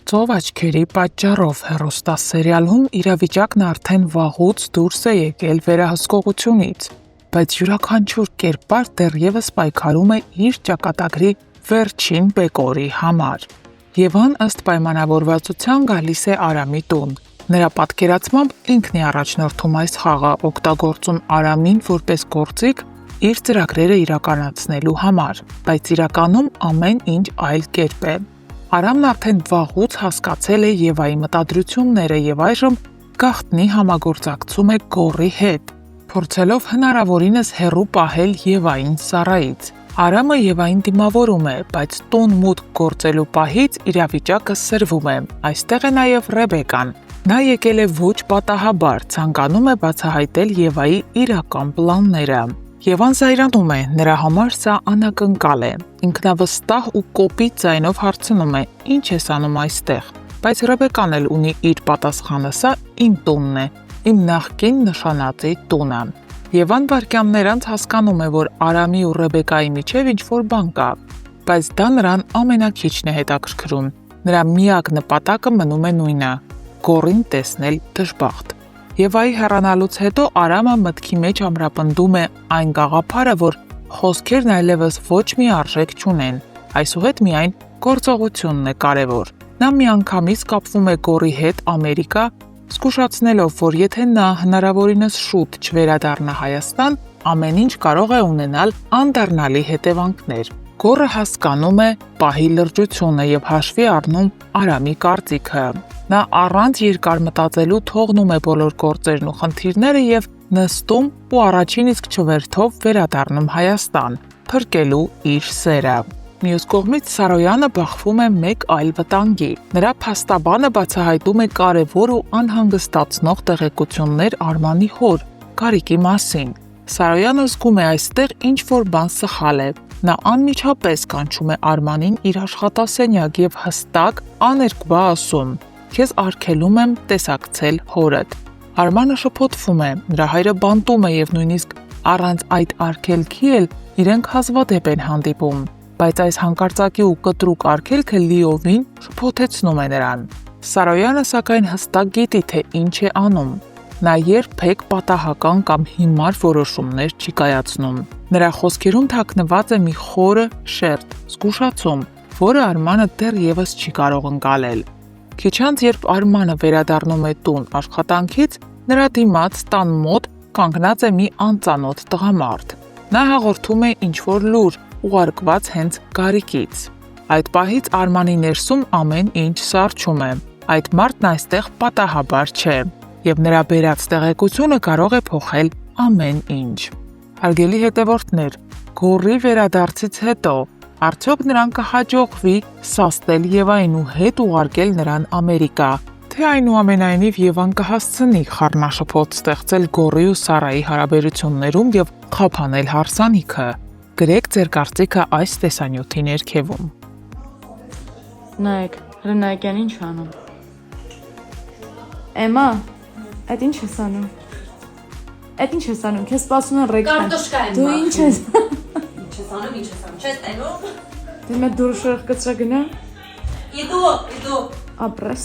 Ծով աչքերի պատճառով հեռուստասերիալում իրավիճակն արդեն վաղուց դուրս է եկել վերահսկողությունից, բայց յուրաքանչյուր կերպար դեռևս պայքարում է իր ճակատագրի վերջին բեկորի համար։ Եվան ըստ պայմանավորվածության գալիս է Արամի տուն։ Նրա պատկերացմամբ ինքն է առաջնորդում այս խաղը, օգտագործում Արամին որպես գործիք իր ծրագրերը իրականացնելու համար, բայց իրականում ամեն ինչ այլ կերպ է։ Արամն արդեն վաղուց հասկացել է Եվայի մտադրությունները եւ այժմ գաղտնի համագործակցում է Գոռի հետ, փորձելով հնարավորինս հեռու պահել Եվային Սարայից։ Արամը Եվային դիմավորում է, բայց տուն մուտք գործելու պահից իրավիճակը սրվում է։ Այստեղ է նաև Ռեբեկան։ Նա եկել է ոչ պատահաբար, ցանկանում է բացահայտել Եվայի իրական պլանները։ Եվան զայրանում է, նրա համար սա անակնկալ է։ Ինքնավստահ ու կոպիտ ձայնով հարցնում է. «Ինչ ես անում այստեղ»։ Բայց Ռեբեկան էլ ունի իր պատասխանը. «Սա իմ տունն է, իմ նախկին նշանածի տունը»։ Եվան վայրկյաններ անց հասկանում է, որ Արամի ու Ռեբեկայի միջև ինչ-որ բան կա, բայց դա նրան ամենաքիչն է հետաքրքրում։ Նրա միակ նպատակը մնում է նույնը՝ Գոռին տեսնել դժբախտ։ Եվայի հեռանալուց հետո Արամը մտքի մեջ ամրապնդում է այն գաղափարը, որ խոսքերն այլևս ոչ մի արժեք չունեն, այսուհետ միայն գործողությունն է կարևոր։ Նա միանգամից կապվում է Գոռի հետ Ամերիկա, զգուշացնելով, որ եթե նա հնարավորինս շուտ չվերադառնա Հայաստան, ամեն ինչ կարող է ունենալ անդառնալի հետևանքներ։ Գոռը հասկանում է պահի լրջությունը եւ հաշվի առնում Արամի կարծիքը։ Նա առանց երկար մտածելու թողնում է բոլոր գործերն ու խնդիրները եւ նստում ու առաջին իսկ չվերթով վերադառնում Հայաստան, փրկելու իր սերը։ Մյուս կողմից Սարոյանը բախվում է մեկ այլ վտանգի։ Նրա փաստաբանը բացահայտում է կարևոր ու անհանգստացնող տեղեկություններ Արմանի հոր Գարիկի մասին։ Սարոյանը զգում է այստեղ ինչ-որ բան սխալ է։ Նա անմիջապես կանչում է Արմանին իր աշխատասենյակ եւ հստակ աներկբա ասում. «Քեզ արգելում եմ տեսակցել հորդ»։ Արմանը շփոթվում է, նրա հայրը բանտում է եւ նույնիսկ առանց այդ արգելքի էլ իրենք հազվադեպ են հանդիպում, բայց այս հանկարծակի ու կտրուկ արգելքը լիովին շփոթեցնում է նրան։ Սարոյանը սակայն հստակ գիտի, թե ինչ է անում։ Նա երբեք պատահական կամ հիմար որոշումներ չի կայացնում։ Նրա խոսքերում թաքնված է մի խորը շերտ, զգուշացում, որը Արմանը դեռևս չի կարող ընկալել։ Քիչ անց, երբ Արմանը վերադառնում է տուն աշխատանքից, նրա դիմաց տան մոտ կանգնած է մի անծանոթ տղամարդ։ Նա հաղորդում է ինչ-որ լուր, ուղարկված հենց Գարիկից։ Այդ պահից Արմանի ներսում ամեն ինչ սառչում է։ Այդ մարդն այստեղ պատահաբար չէ, եւ նրա բերած տեղեկությունը կարող է փոխել ամեն ինչ։ Հարգելի հետևորդներ, Գոռի վերադարձից հետո արդյոք նրան կհաջողվի սաստել Եվային ու հետ ուղարկել նրան Ամերիկա, թե այնուամենայնիվ Եվան կհասցնի խառնաշփոթ ստեղծել Գոռի ու Սարայի հարաբերություններում եւ խափանել հարսանիքը։ Գրեք ձեր կարծիքը այս տեսանյութի ներքևում։ Նայեք, Հրնայակյան ինչ անում։ Էմա, այդ ինչ ես անում։ Այդ ինչ ես անում, քեզ սպասում են ռեքտան։ Կարտոշկա եմ։ Դու ինչ ես։ Ինչ ես անում, չես տենում։ Դու մեծ դուրշը կծրա գնա։ Իդու։ Ապրես։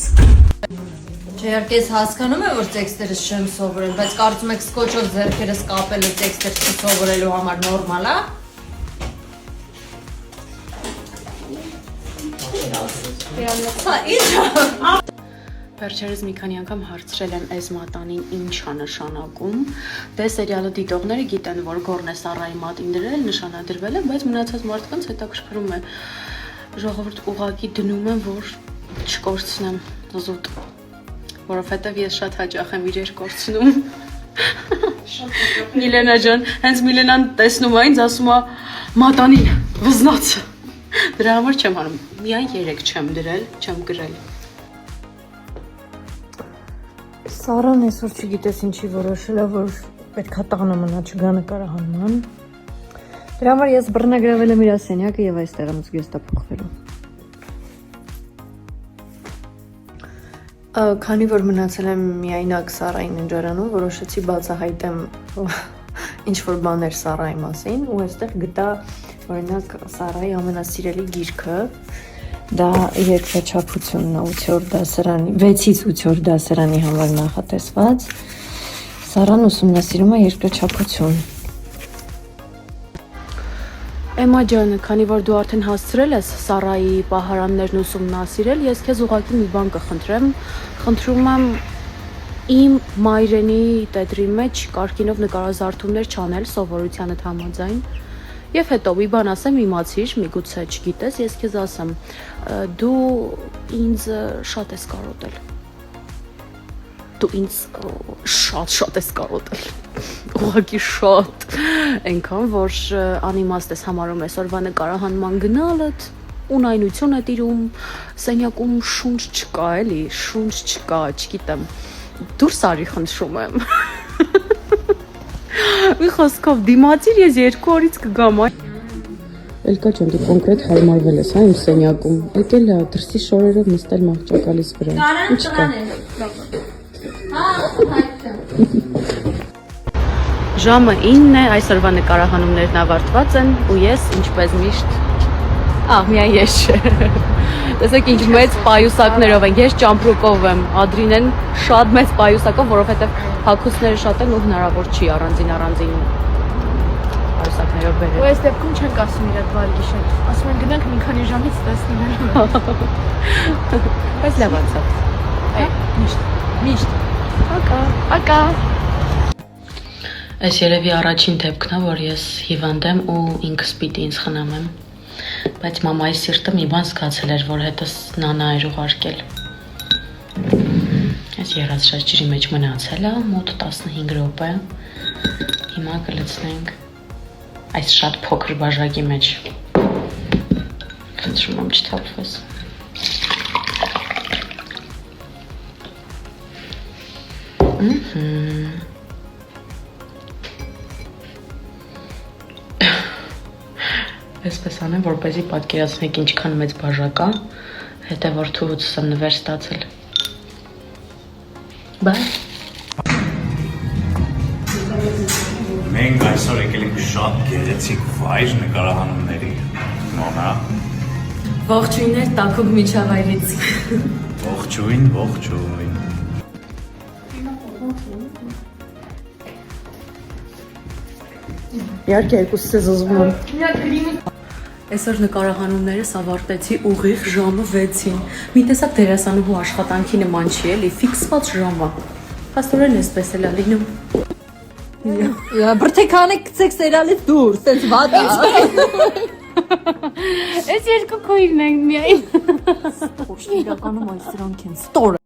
Չերք ես հասկանում եմ, որ տեքստերը չեմ սովորել, բայց կարծում եք սկոչով ձեռքերս կապելը տեքստեր չսովորելու համար նորմալ է։ Հա, ինչ։ Վերջերս մի քանի անգամ հարցրել եմ Էզմատանին ինչ է նշանակում։ Դե սերիալը դիտողները գիտեն, որ Գոռն է Սարայի մատին դրել, նշանադրվել է, բայց մնացած մարդկանց հետաքրքրում է։ Ժողովուրդ ուղակի դնում են, որ չկորցնեմ զուտ, որովհետև ես շատ հաճախ եմ իրեր կորցնում։ Միլենա ջան, հենց Միլենան տեսնում է ինձ, ասում է մատանին, վզնացը։ Դրա համար չեմ անում, միայն 3 չեմ դրել, չեմ գրել։ Սարան այսօր չգիտես ինչի որոշել է, որ պետքա տանը մնա չգա նկարահանման։ Դրա համար ես բռնագրավել եմ իր սենյակը եւ այստեղ եմ զգեստափոխվելու։ Քանի որ մնացել եմ միայնակ Սարայի ննջարանում, որոշեցի բացահայտեմ ինչ որ բաներ Սարայի մասին ու այստեղ գտա օրինակ Սարայի ամենասիրելի գիրքը Դա երկրաչափությունն է 8-րդ դասարանի, 6-ից 8-րդ դասարանի համար նախատեսված։ Սարան ուսումնասիրում է երկրաչափություն։ Էմա ջան, քանի որ դու արդեն հասցրել ես Սարայի պահարաններն ուսումնասիրել, ես քեզ ուղղակի մի բան կխնդրեմ։ Խնդրում եմ իմ մայրենի տետրի մեջ կարգինով նկարազարդումներ չանել սովորությանդ համաձայն։ Եվ հետո մի բան ասեմ, իմացիր, միգուցե չգիտես, ես քեզ ասեմ, դու ինձ շատ ես կարոտել։ Դու ինձ շատ ես կարոտել։ Ուղղակի շատ, այնքան որ անիմաստ ես համարում այսօրվա նկարահանման գնալդ, ունայնություն է տիրում, սենյակում շունչ չկա, էլի, շունչ չկա, չգիտեմ, դուրս արի խնդրում եմ։ Մի խոսքով դիմացիր, ես 2 օրից կգամ, այ։ Էլկա ջան, դու կոնկրետ հարմարվել ես, հա, իմ սենյակում, եկել է դրսի շորերով նստել մահճակալիս վրա։ Ինչ կա։ Ժամը 9 է, այսօրվա նկարահանումներն ավարտված են ու ես ինչպես միշտ միայն ես չէ։ Տեսեք ինչ մեծ պայուսակներով են, ես ճամպրուկով եմ, Ադրինեն շատ մեծ պայուսակով, որովհետև հագուստները շատ են ու հնարավոր չի առանձին պայուսակներով բերել։ Ու այս դեպքում չենք ասում իրար բարի գիշեր, ասում են գնանք մի քանի ժամից տեսնենք։ Բայց լավ անցավ։ Միշտ։ Ակա։ Այս երևի առաջին դեպքն է, որ ես հիվանդ եմ ու ինքս պիտի ինձ խնամեմ։ Բայց մամայի սիրտը մի բան զգացել էր, որ հետս նանա էր ուղարկել։ Այս երազրած ջրի մեջ մնացել է մոտ 15 րոպե։ Հիմա կլցնենք այս շատ փոքր բաժակի մեջ։ Խնդրում եմ չթափվես։ Այսպես անեմ, որպեսզի պատկերացնեք ինչքան մեծ բաժակ է, հետո որդուց եմ նվեր ստացել։ Բայ։ Մենք այսօր եկել ենք շատ գեղեցիկ վայր նկարահանումների։ Նոնա։ Ողջույններ Տաքուկ միջավայրից։ Ողջույն։ Իհարկե երկուսս ես ուզում եմ։ Այսօր նկարահանումներս ավարտեցի ուղիղ ժամը 6-ին։ Մի տեսակ դերասանուհու աշխատանքի նման չի էլի, ֆիքսված ժամը։ Փաստորեն էսպես էլ է լինում։ Բրթեքանը գցեք սերիալից դուրս, sense վատ է։ Այս երկու քույրն են միայն։ Իրականում այս դրանք են ստոր։